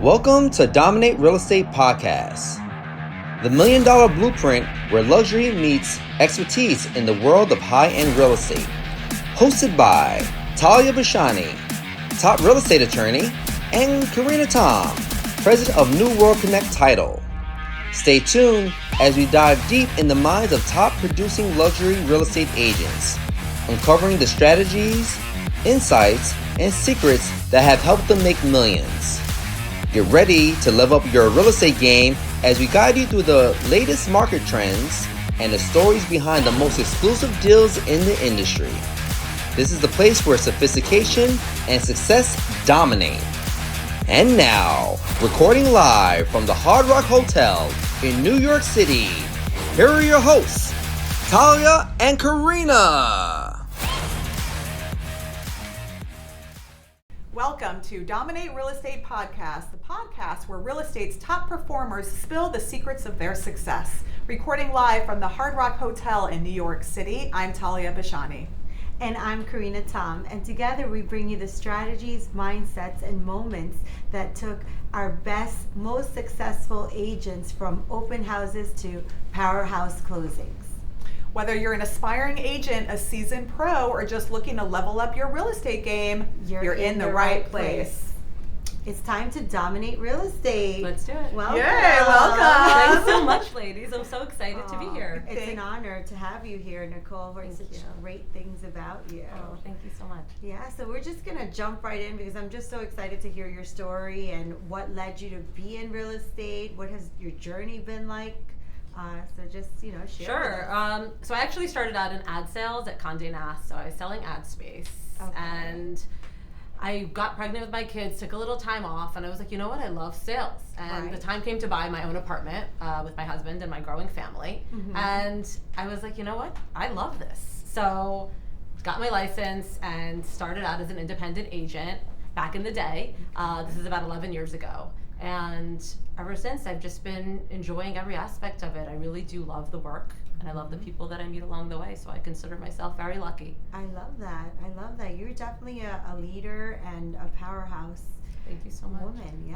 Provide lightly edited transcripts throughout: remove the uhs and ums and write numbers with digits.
Welcome to Dominate Real Estate Podcast, the $1 Million Blueprint where luxury meets expertise in the world of high-end real estate. Hosted by Taliya Bashani, top real estate attorney, and Carina Tom, president of New World Connect Title. Stay tuned as we dive deep in the minds of top producing luxury real estate agents, uncovering the strategies, insights, and secrets that have helped them make millions. Get ready to level up your real estate game as we guide you through the latest market trends and the stories behind the most exclusive deals in the industry. This is the place where sophistication and success dominate. And now, recording live from the Hard Rock Hotel in New York City, here are your hosts, Taliya and Carina. Welcome to Dominate Real Estate Podcast, the podcast where real estate's top performers spill the secrets of their success. Recording live from the Hard Rock Hotel in New York City, I'm Taliya Bashani. And I'm Carina Tom, and together we bring you the strategies, mindsets, and moments that took our best, most successful agents from open houses to powerhouse closings. Whether you're an aspiring agent, a seasoned pro, or just looking to level up your real estate game, you're in the right place. It's time to dominate real estate. Let's do it. Welcome. Yay, welcome. Thanks so much, ladies. I'm so excited to be here. It's an honor to have you here, Nicole. I've heard such great things about you. Oh, thank you so much. Yeah, so we're just going to jump right in because I'm just so excited to hear your story and what led you to be in real estate. What has your journey been like? So just, share. Sure. So I actually started out in ad sales at Condé Nast. So I was selling ad space. Okay. And I got pregnant with my kids, took a little time off, and I was like, you know what? I love sales. And the time came to buy my own apartment with my husband and my growing family. Mm-hmm. And I was like, you know what? I love this. So got my license and started out as an independent agent back in the day. This is about 11 years ago. And ever since, I've just been enjoying every aspect of it. I really do love the work, and I love the people that I meet along the way, so I consider myself very lucky. I love that. You're definitely a leader and a powerhouse. Thank you so much. Woman, yeah.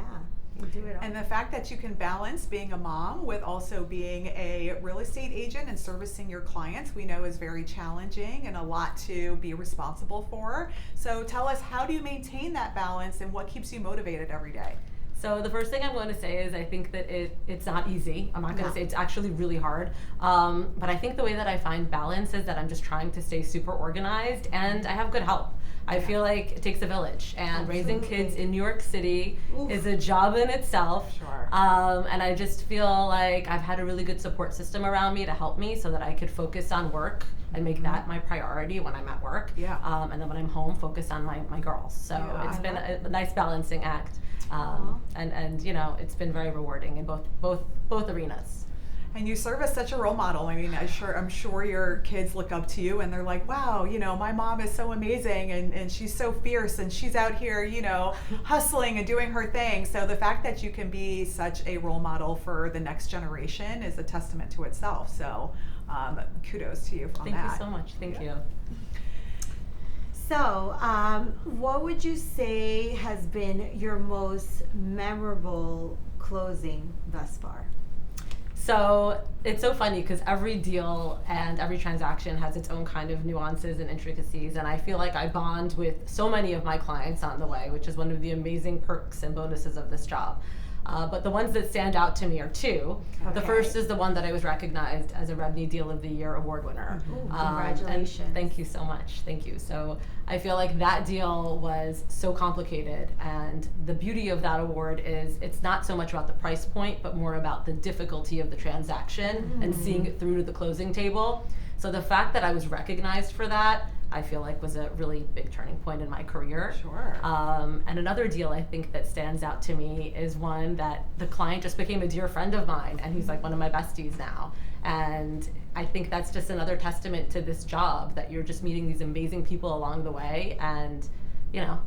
You do it all. And the fact that you can balance being a mom with also being a real estate agent and servicing your clients, we know is very challenging and a lot to be responsible for. So tell us, how do you maintain that balance and what keeps you motivated every day? So the first thing I'm going to say is I think that it's not easy. I'm not going to say it's actually really hard. But I think the way that I find balance is that I'm just trying to stay super organized, and I have good help. I feel like it takes a village, and raising kids in New York City is a job in itself. Sure. And I just feel like I've had a really good support system around me to help me so that I could focus on work and make that my priority when I'm at work. Yeah. And then when I'm home, focus on my girls. So it's been a nice balancing act. And it's been very rewarding in both arenas. And you serve as such a role model. I mean, I'm sure your kids look up to you and they're like, wow, my mom is so amazing and she's so fierce and she's out here, hustling and doing her thing. So the fact that you can be such a role model for the next generation is a testament to itself. So kudos to you on that. Thank you so much. Thank you. So, what would you say has been your most memorable closing thus far? So it's so funny because every deal and every transaction has its own kind of nuances and intricacies, and I feel like I bond with so many of my clients on the way, which is one of the amazing perks and bonuses of this job. But the ones that stand out to me are two. Okay. The first is the one that I was recognized as a Rebney Deal of the Year award winner. Ooh, congratulations. And thank you so much. Thank you. So I feel like that deal was so complicated, and the beauty of that award is it's not so much about the price point, but more about the difficulty of the transaction and seeing it through to the closing table. So the fact that I was recognized for that, I feel like was a really big turning point in my career. Sure. And another deal I think that stands out to me is one that the client just became a dear friend of mine, and he's like one of my besties now. And I think that's just another testament to this job, that you're just meeting these amazing people along the way, and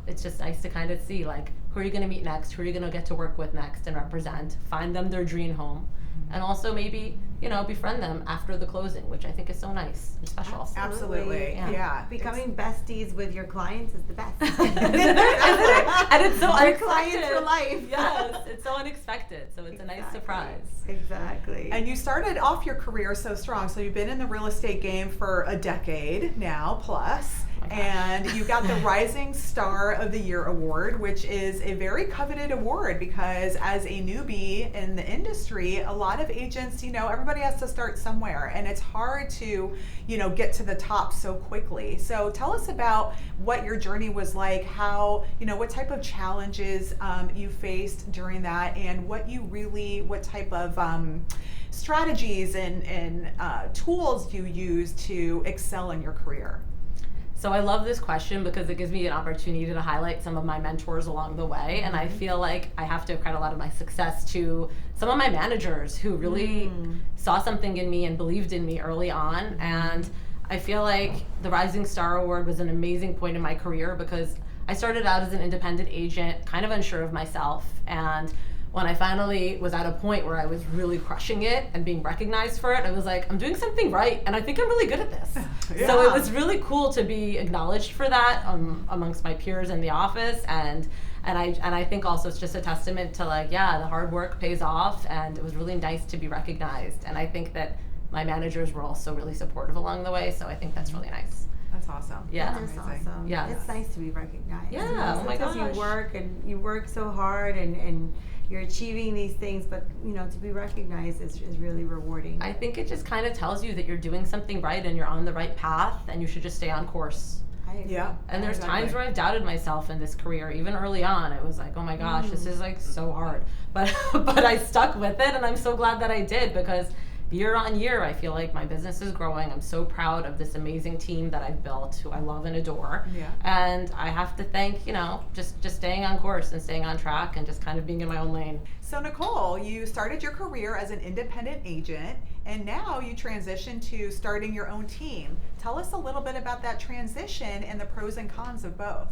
it's just nice to kind of see like, who are you going to meet next, who are you going to get to work with next and represent, find them their dream home, and also maybe befriend them after the closing, which I think is so nice and special. Absolutely. Yeah. Becoming besties with your clients is the best. And it's so Your unexpected. clients for life. Yes, it's so unexpected. So it's a nice surprise. Exactly. And you started off your career so strong. So you've been in the real estate game for a decade now plus. And you got the Rising Star of the Year award, which is a very coveted award because as a newbie in the industry, a lot of agents, everybody has to start somewhere, and it's hard to, get to the top so quickly. So tell us about what your journey was like, how, what type of challenges you faced during that, and what type of strategies and tools you use to excel in your career. So I love this question because it gives me an opportunity to highlight some of my mentors along the way. And I feel like I have to credit a lot of my success to some of my managers who really saw something in me and believed in me early on. And I feel like the Rising Star Award was an amazing point in my career because I started out as an independent agent, kind of unsure of myself. And when I finally was at a point where I was really crushing it and being recognized for it, I was like, I'm doing something right, and I think I'm really good at this. Yeah. So it was really cool to be acknowledged for that amongst my peers in the office, and I think also it's just a testament to the hard work pays off, and it was really nice to be recognized. And I think that my managers were also really supportive along the way, so I think that's really nice. That's awesome. Yeah. That's awesome. Yeah. It's nice to be recognized. Yeah. Oh my gosh. You work so hard and you're achieving these things, but to be recognized is really rewarding. I think it just kind of tells you that you're doing something right and you're on the right path and you should just stay on course. Yeah. And there's times where I've doubted myself in this career. Even early on, it was like, oh my gosh, this is so hard. But I stuck with it, and I'm so glad that I did because year on year, I feel like my business is growing. I'm so proud of this amazing team that I've built, who I love and adore. Yeah. And I have to thank, just staying on course and staying on track and just kind of being in my own lane. So Nicole, you started your career as an independent agent, and now you transitioned to starting your own team. Tell us a little bit about that transition and the pros and cons of both.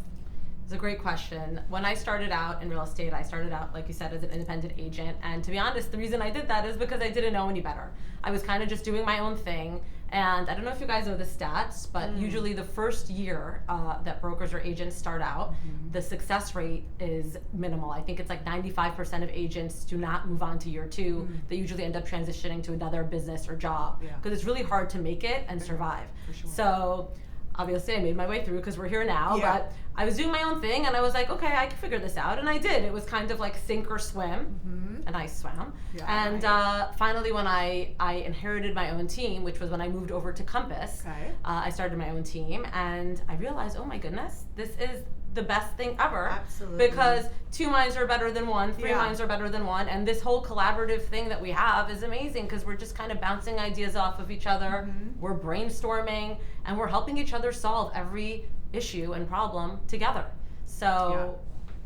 It's a great question. When I started out in real estate, I started out, like you said, as an independent agent. And to be honest, the reason I did that is because I didn't know any better. I was kind of just doing my own thing. And I don't know if you guys know the stats, but usually the first year that brokers or agents start out, the success rate is minimal. I think it's like 95% of agents do not move on to year two. They usually end up transitioning to another business or job because it's really hard to make it and survive. For sure. So obviously I made my way through because we're here now, but I was doing my own thing and I was like, okay, I can figure this out. And I did. It was kind of like sink or swim, and I swam. Yeah, and finally when I inherited my own team, which was when I moved over to Compass, I started my own team and I realized, oh my goodness, this is the best thing ever. Absolutely. Because two minds are better than one, three minds are better than one, and this whole collaborative thing that we have is amazing because we're just kind of bouncing ideas off of each other, we're brainstorming, and we're helping each other solve every issue and problem together. So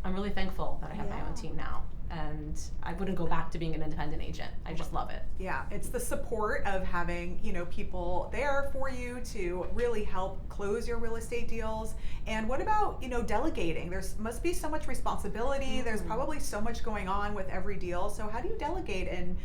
I'm really thankful that I have my own team now. And I wouldn't go back to being an independent agent. I just love it. Yeah, it's the support of having, people there for you to really help close your real estate deals. And what about, delegating? There's must be so much responsibility. There's probably so much going on with every deal. So how do you delegate and,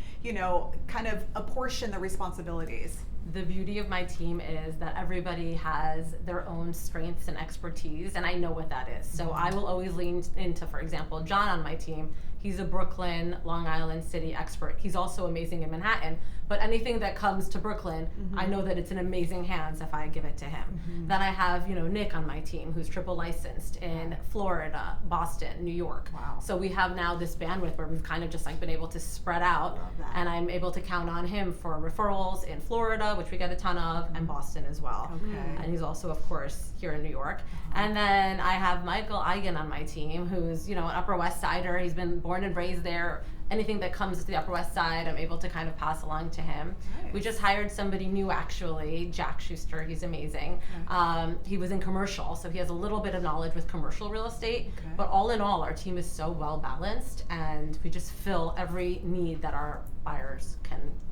kind of apportion the responsibilities? The beauty of my team is that everybody has their own strengths and expertise, and I know what that is. So I will always lean into, for example, John on my team. He's a Brooklyn, Long Island City expert. He's also amazing in Manhattan. But anything that comes to Brooklyn, I know that it's in amazing hands if I give it to him. Then I have, Nick on my team, who's triple licensed in Florida, Boston, New York. Wow. So we have now this bandwidth where we've kind of just been able to spread out, and I'm able to count on him for referrals in Florida, which we get a ton of, and Boston as well. Okay. And he's also, of course, here in New York. And then I have Michael Eigen on my team, who's, an Upper West Sider. He's been born and raised there. Anything that comes to the Upper West Side, I'm able to kind of pass along to him. Nice. We just hired somebody new, actually, Jack Schuster. He's amazing. He was in commercial, so he has a little bit of knowledge with commercial real estate. But all in all, our team is so well balanced, and we just fill every need that our buyers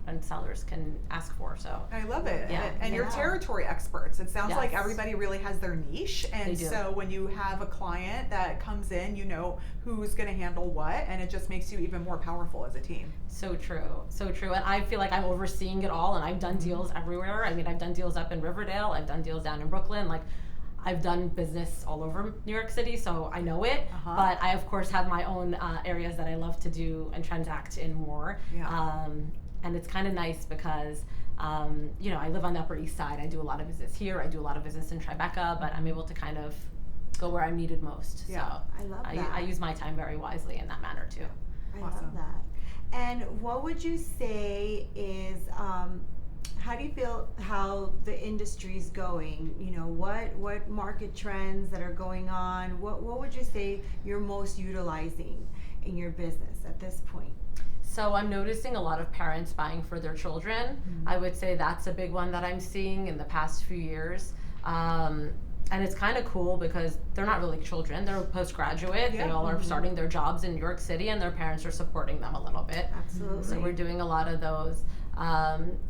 and sellers can ask for. So I love it. Yeah. And you're territory experts. It sounds like Yes. everybody really has their niche. And They do. so when you have a client that comes in, you know who's going to handle what, and it just makes you even more powerful as a team. So true, so true. And I feel like I'm overseeing it all, and I've done deals everywhere. I mean, I've done deals up in Riverdale, I've done deals down in Brooklyn, like I've done business all over New York City, so I know it. But I, of course, have my own areas that I love to do and transact in more. And it's kind of nice because, you know, I live on the Upper East Side. I do a lot of business here. I do a lot of business in Tribeca, but I'm able to kind of go where I'm needed most. Yeah. So I love that. I use my time very wisely in that manner too. I love that. And what would you say is, how do you feel how the industry's going? You know, what market trends that are going on? What would you say you're most utilizing in your business at this point? So I'm noticing a lot of parents buying for their children. I would say that's a big one that I'm seeing in the past few years. And it's kind of cool because they're not really children, they're postgraduate. They all are starting their jobs in New York City and their parents are supporting them a little bit. Absolutely. So we're doing a lot of those.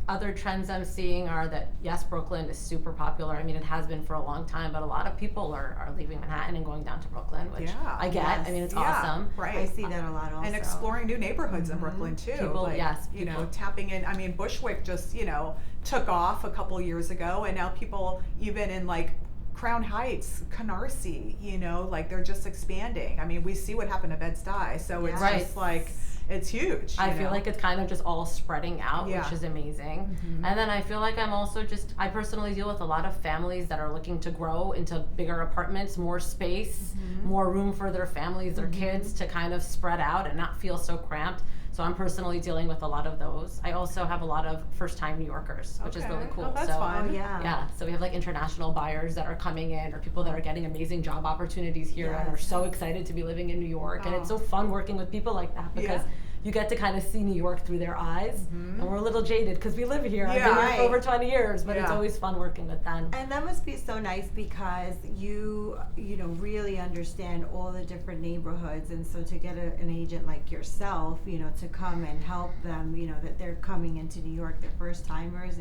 Other trends I'm seeing are that, yes, Brooklyn is super popular. I mean, it has been for a long time, but a lot of people are leaving Manhattan and going down to Brooklyn, which I get. I mean, it's awesome. Right. I see that a lot also. And exploring new neighborhoods in Brooklyn too. People, like, you know, tapping in. I mean, Bushwick just, you know, took off a couple years ago, and now people even in like Crown Heights, Canarsie, you know, like they're just expanding. I mean, we see what happened to Bed-Stuy, so it's just like, it's huge. I feel like it's kind of just all spreading out, which is amazing. And then I feel like I'm also I personally deal with a lot of families that are looking to grow into bigger apartments, more space, more room for their families, their kids to kind of spread out and not feel so cramped. So I'm personally dealing with a lot of those. I also have a lot of first-time New Yorkers, which is really cool. Oh, that's fun. Yeah, so we have like international buyers that are coming in, or people that are getting amazing job opportunities here and are so excited to be living in New York. And it's so fun working with people like that because you get to kind of see New York through their eyes. And we're a little jaded because we live here. I've been here for over 20 years, but it's always fun working with them. And that must be so nice because you know, really understand all the different neighborhoods, and so to get an agent like yourself, you know, to come and help them, you know, that they're coming into New York, they're first timers,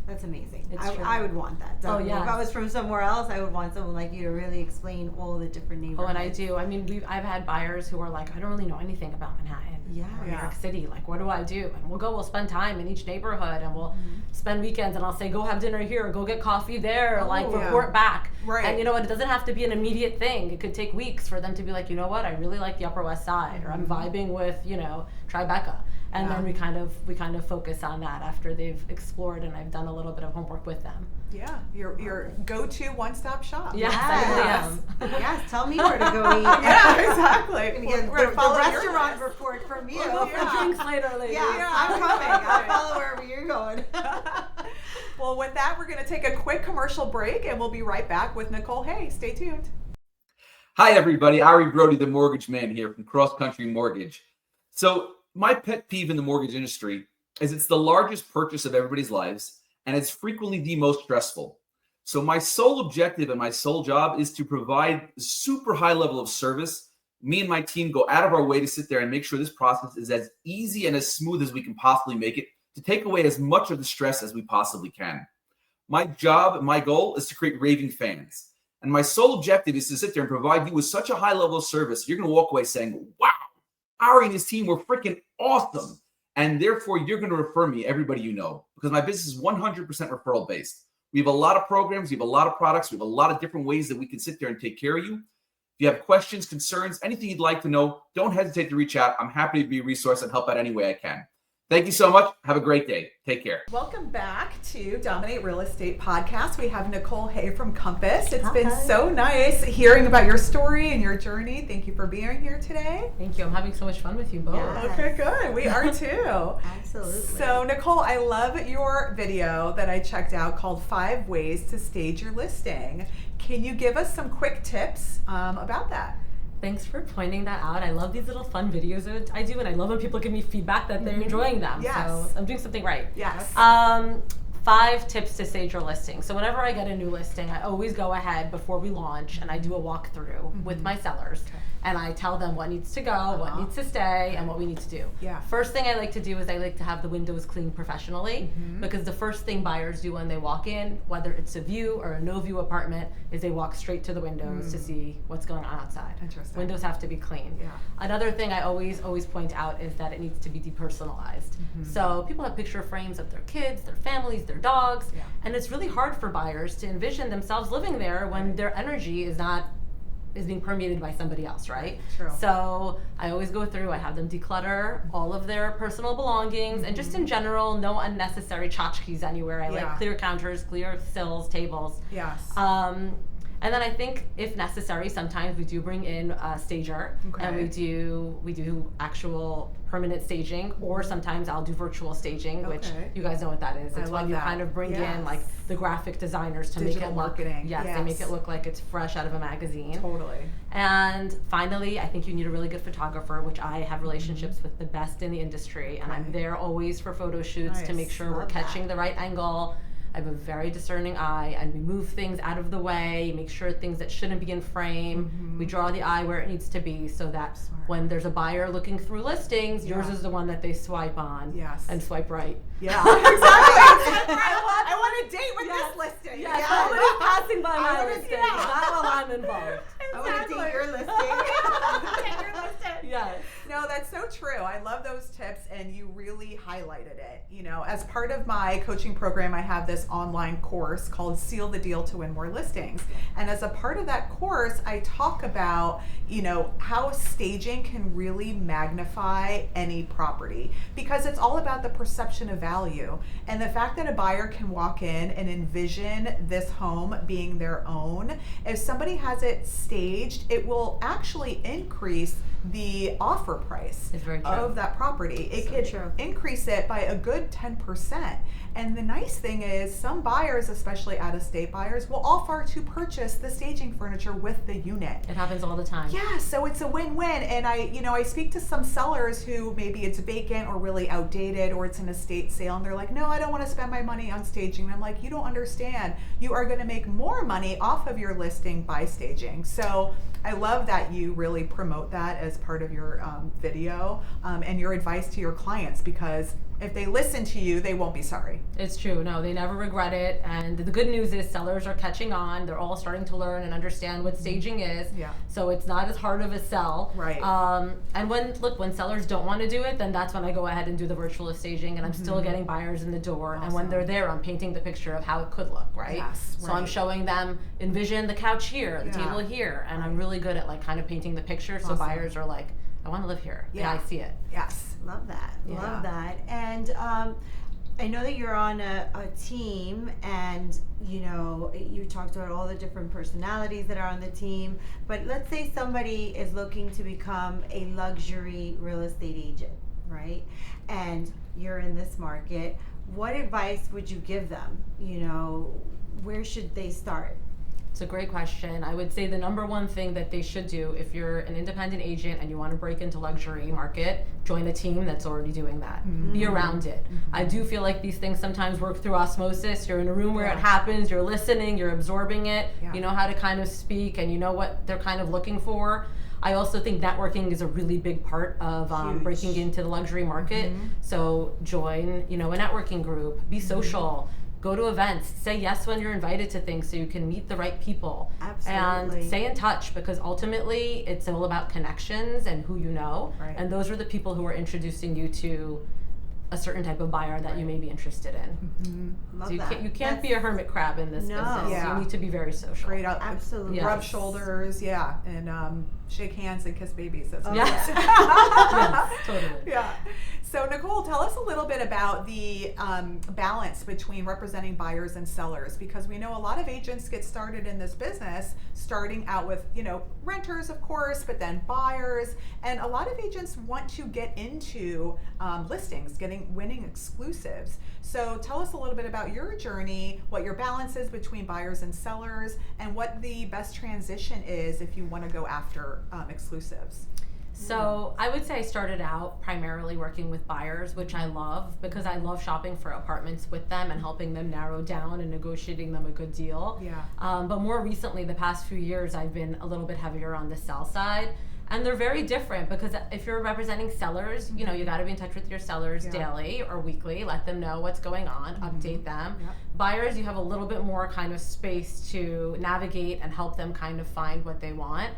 that's amazing. I would want that. Oh, yeah. If I was from somewhere else, I would want someone like you to really explain all the different neighborhoods. Oh, and I do. I mean, I've had buyers who are like, I don't really know anything about Manhattan or New York City. Like, what do I do? And we'll spend time in each neighborhood, and we'll spend weekends, and I'll say, go have dinner here, go get coffee there, report back. Right. And you know what? It doesn't have to be an immediate thing. It could take weeks for them to be like, you know what? I really like the Upper West Side, or I'm vibing with, you know, Tribeca. And then we kind of focus on that after they've explored and I've done a little bit of homework with them. Yeah, your go-to one-stop shop. Yes, I really am. Yes, tell me where to go eat. Yeah, exactly. The restaurant report from you. We'll go for drinks later, ladies. Yeah, I'm coming. I'll follow wherever you're going. Well, with that, we're going to take a quick commercial break, and we'll be right back with Nicole Hay. Stay tuned. Hi, everybody. Ari Brody, the mortgage man here from Cross Country Mortgage. So my pet peeve in the mortgage industry is it's the largest purchase of everybody's lives, and it's frequently the most stressful. So my sole objective and my sole job is to provide a super high level of service. Me and my team go out of our way to sit there and make sure this process is as easy and as smooth as we can possibly make it, to take away as much of the stress as we possibly can. My job, my goal is to create raving fans. And my sole objective is to sit there and provide you with such a high level of service, you're going to walk away saying, wow, Ari and his team were freaking awesome. And therefore, you're going to refer me everybody you know, because my business is 100% referral based. We have a lot of programs. We have a lot of products. We have a lot of different ways that we can sit there and take care of you. If you have questions, concerns, anything you'd like to know, don't hesitate to reach out. I'm happy to be a resource and help out any way I can. Thank you so much. Have a great day. Take care. Welcome back to Dominate Real Estate Podcast. We have Nicole Hay from Compass. It's been so nice hearing about your story and your journey. Thank you for being here today. Thank you. I'm having so much fun with you both. Yes. Okay, good. We are too. Absolutely. So, Nicole, I love your video that I checked out called 5 Ways to Stage Your Listing. Can you give us some quick tips about that? Thanks for pointing that out. I love these little fun videos that I do, and I love when people give me feedback that they're enjoying them. Yes. So I'm doing something right. Yes. 5 tips to stage your listing. So whenever I get a new listing, I always go ahead before we launch and I do a walkthrough with my sellers. And I tell them what needs to go, what needs to stay, and what we need to do. Yeah. First thing I like to do is I like to have the windows cleaned professionally, because the first thing buyers do when they walk in, whether it's a view or a no view apartment, is they walk straight to the windows to see what's going on outside. Interesting. Windows have to be clean. Yeah. Another thing I always point out is that it needs to be depersonalized. So people have picture frames of their kids, their families, their dogs, and it's really hard for buyers to envision themselves living there when their energy is being permeated by somebody else, right? True. So I always go through, I have them declutter all of their personal belongings, and just in general, no unnecessary tchotchkes anywhere. I like clear counters, clear sills, tables. Yes. And then I think, if necessary, sometimes we do bring in a stager, and we do actual permanent staging, or sometimes I'll do virtual staging, which you guys know what that is. It's when you kind of bring in like the graphic designers to Digital make it marketing. look, they make it look like it's fresh out of a magazine. Totally. And finally, I think you need a really good photographer, which I have relationships with the best in the industry, and I'm there always for photo shoots to make sure we're catching the right angle. I have a very discerning eye, and we move things out of the way, make sure things that shouldn't be in frame, we draw the eye where it needs to be, so that when there's a buyer looking through listings, yours is the one that they swipe on and swipe right. Yeah, exactly. I want a date with this listing. Yes, somebody passing by my listing, not while I'm involved. I want to date your listing. Take your listing. Yes. No, that's so true. I love those tips, and you really highlighted it. You know, as part of my coaching program, I have this online course called Seal the Deal to Win More Listings. And as a part of that course, I talk about, you know, how staging can really magnify any property, because it's all about the perception of value. And the fact that a buyer can walk in and envision this home being their own, if somebody has it staged, it will actually increase the offer price of that property. It could increase it by a good 10%. And the nice thing is, some buyers, especially out-of-state buyers, will offer to purchase the staging furniture with the unit. It happens all the time. Yeah, so it's a win-win. And I speak to some sellers who maybe it's vacant or really outdated, or it's an estate sale, and they're like, no, I don't want to spend my money on staging. And I'm like, you don't understand. You are going to make more money off of your listing by staging. So I love that you really promote that as part of your video and your advice to your clients, because if they listen to you, they won't be sorry. It's true. No, they never regret it. And the good news is sellers are catching on. They're all starting to learn and understand what staging is. Yeah. So it's not as hard of a sell. Right. And when sellers don't want to do it, then that's when I go ahead and do the virtual staging, and I'm still getting buyers in the door. Awesome. And when they're there, I'm painting the picture of how it could look, right? Yes, so I'm showing them, envision the couch here, the table here, and I'm really good at like kind of painting the picture, so buyers are like, I want to live here. Yeah, I see it. Yes. Love that. Yeah. Love that. And I know that you're on a team, and you know, you talked about all the different personalities that are on the team, but let's say somebody is looking to become a luxury real estate agent, right? And you're in this market. What advice would you give them? You know, where should they start? It's a great question. I would say the number one thing that they should do, if you're an independent agent and you want to break into luxury market, join a team that's already doing that. Be around it. I do feel like these things sometimes work through osmosis. You're in a room where it happens, you're listening, you're absorbing it, you know how to kind of speak, and you know what they're kind of looking for. I also think networking is a really big part of breaking into the luxury market. So join, you know, a networking group, be social. Go to events, say yes when you're invited to things so you can meet the right people. Absolutely. And stay in touch, because ultimately it's all about connections and who you know. Right. And those are the people who are introducing you to a certain type of buyer that you may be interested in. Love So that. you can't be a hermit crab in this business. Yeah. You need to be very social. Great up. Absolutely. Rub Yes. shoulders, and shake hands and kiss babies. That's Yes. Yes, totally. Yeah. So Nicole, tell us a little bit about the balance between representing buyers and sellers, because we know a lot of agents get started in this business starting out with, you know, renters, of course, but then buyers, and a lot of agents want to get into listings, winning exclusives. So tell us a little bit about your journey, what your balance is between buyers and sellers, and what the best transition is if you want to go after exclusives. So I would say I started out primarily working with buyers, which I love because I love shopping for apartments with them and helping them narrow down and negotiating them a good deal. Yeah. But more recently, the past few years, I've been a little bit heavier on the sell side. And they're very different because if you're representing sellers, you know, you got to be in touch with your sellers daily or weekly, let them know what's going on, update them. Yep. Buyers, you have a little bit more kind of space to navigate and help them kind of find what they want.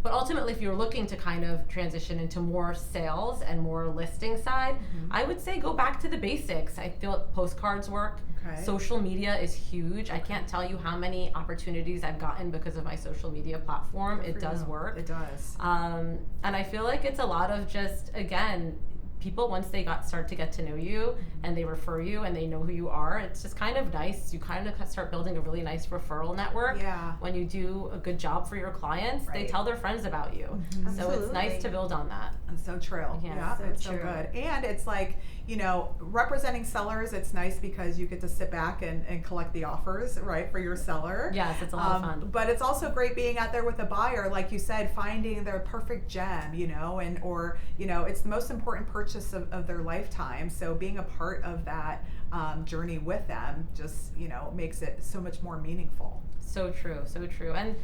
But ultimately, if you're looking to kind of transition into more sales and more listing side, I would say go back to the basics. I feel postcards work. Okay. Social media is huge. I can't tell you how many opportunities I've gotten because of my social media platform. It does work. It does. And I feel like it's a lot of just, again, people, once they start to get to know you and they refer you and they know who you are, it's just kind of nice. You kind of start building a really nice referral network. Yeah. When you do a good job for your clients, they tell their friends about you. So it's nice to build on that. That's so true. Yeah, it's so good. And it's like, you know, representing sellers, it's nice because you get to sit back and collect the offers, right, for your seller. Yes, it's a lot of fun. But it's also great being out there with a buyer, like you said, finding their perfect gem, you know, or, you know, it's the most important purchase of their lifetime. So being a part of that journey with them just, you know, makes it so much more meaningful. So true, so true. And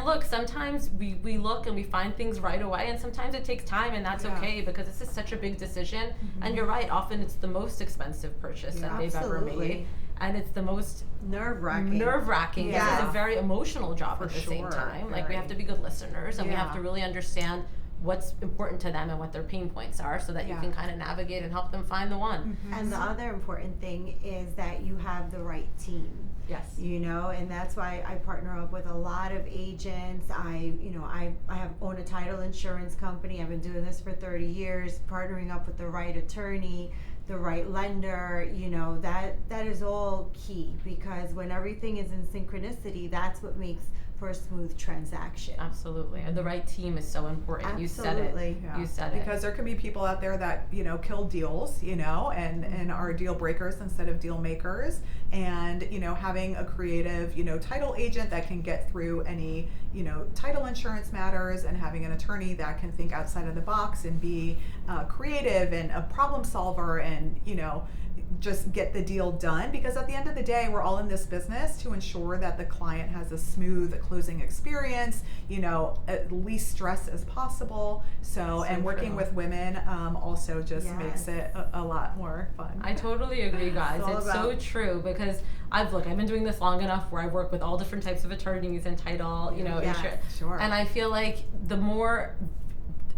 look, sometimes we look and we find things right away, and sometimes it takes time, and that's okay because this is such a big decision. And you're right, often it's the most expensive purchase that they've ever made. And it's the most nerve-wracking because it's a very emotional job at the same time. Like, we have to be good listeners, and we have to really understand what's important to them and what their pain points are so that you can kind of navigate and help them find the one. And the other important thing is that you have the right team. Yes. You know, and that's why I partner up with a lot of agents. I own a title insurance company. I've been doing this for 30 years, partnering up with the right attorney, the right lender. You know, that is all key, because when everything is in synchronicity, that's what makes for a smooth transaction. Absolutely. And the right team is so important. Absolutely. You said it. Yeah. You said it. Because there can be people out there that, you know, kill deals, you know, and are deal breakers instead of deal makers. And, you know, having a creative, you know, title agent that can get through any, you know, title insurance matters, and having an attorney that can think outside of the box and be creative and a problem solver and, you know, just get the deal done. Because at the end of the day, we're all in this business to ensure that the client has a smooth closing experience, you know, at least stress as possible. So and working with women also just makes it a lot more fun. I totally agree, guys. It's so true, because I've been doing this long enough where I work with all different types of attorneys and title, you know, insurance. Sure. And I feel like the more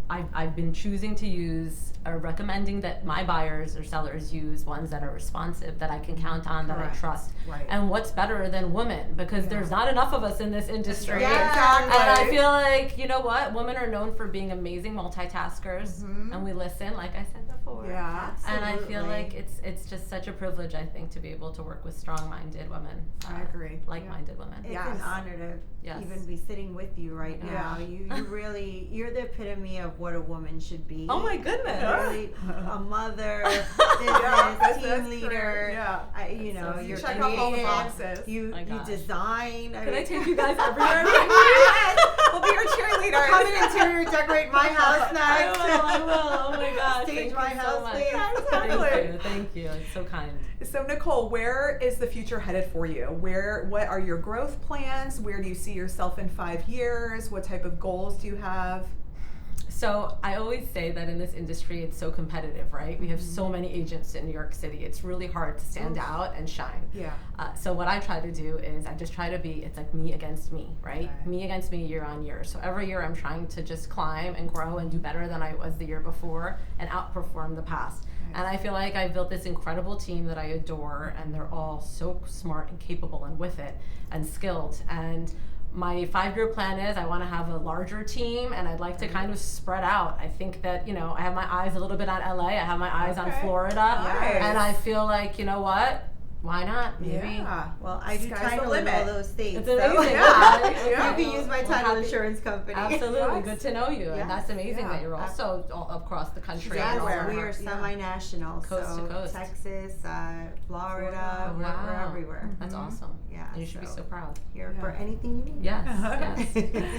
I've been choosing to use or recommending that my buyers or sellers use ones that are responsive, that I can count on, that I trust. Right. And what's better than women? Because there's not enough of us in this industry. Yeah, exactly. And I feel like, you know what? Women are known for being amazing multitaskers, and we listen, like I said before. Yeah. And I feel like it's just such a privilege, I think, to be able to work with strong-minded women. I agree. Like-minded women. It's an honor to even be sitting with you right now. You really, you're the epitome of what a woman should be. Oh my goodness. Really, a mother, business, team leader. Yeah. You know, So you're check off all the creative. boxes. You design. Can I take you guys everywhere? We'll be your cheerleaders. Come in interior decorate my house next. I will. Oh my gosh. Stage Thank my you house, so much. please. Thank you. It's so kind. So Nicole, where is the future headed for you? What are your growth plans? Where do you see yourself in 5 years? What type of goals do you have? So I always say that in this industry, it's so competitive, right? We have so many agents in New York City. It's really hard to stand out and shine. Yeah. So what I try to do is I just try to be, it's like me against me, right? Okay. Me against me year on year. So every year I'm trying to just climb and grow and do better than I was the year before and outperform the past. Nice. And I feel like I've built this incredible team that I adore, and they're all so smart and capable and with it and skilled. And my 5-year plan is I want to have a larger team, and I'd like to kind of spread out. I think that, you know, I have my eyes a little bit on LA. I have my eyes on Florida. Nice. And I feel like, you know what? why not? Maybe. Yeah. Well, I do Sky's title the in all limit. those states. It's so amazing. Yeah. you can use my We're title happy- insurance company. Absolutely. Yes. Good to know you. Yes. And that's amazing Yeah. that you're also all across the country. Yes, and all everywhere. we over. are semi-national, Coast so to coast. Texas, Florida, Oh, we're wow. everywhere. That's awesome. Yeah, And you should be so proud. Here Yeah. for anything you need. Yes. Yes. That's amazing.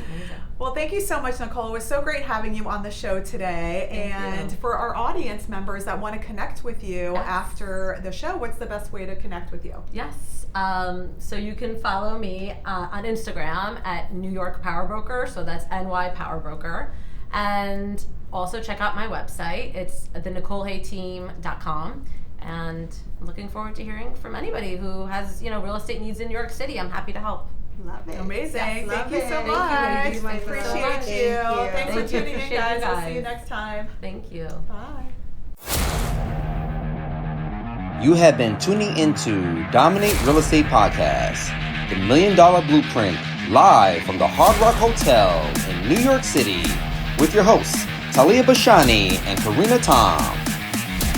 Well, thank you so much, Nicole. It was so great having you on the show today. Thank And you. for our audience members that want to connect with you Yes. after the show, what's the best way to connect with you? Yes. So you can follow me on Instagram at New York Power Broker. So that's NY Power Broker. And also check out my website. It's thenicolehayteam.com. And I'm looking forward to hearing from anybody who has, real estate needs in New York City. I'm happy to help. Love it. Amazing. Yes, Thank love you it. so Thank you, much. ladies. My Appreciate pleasure. you. Thank you. Thanks Thank for you. tuning in, Appreciate you guys. We'll see you guys. next time. Thank you. Bye. You have been tuning into Dominate Real Estate Podcast, the $1 Million Blueprint, live from the Hard Rock Hotel in New York City, with your hosts, Taliya Bashani and Carina Tom.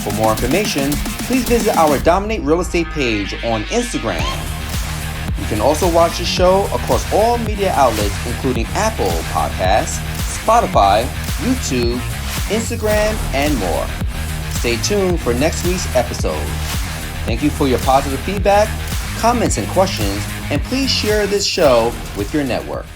For more information, please visit our Dominate Real Estate page on Instagram. You can also watch the show across all media outlets, including Apple Podcasts, Spotify, YouTube, Instagram, and more. Stay tuned for next week's episode. Thank you for your positive feedback, comments, and questions, and please share this show with your network.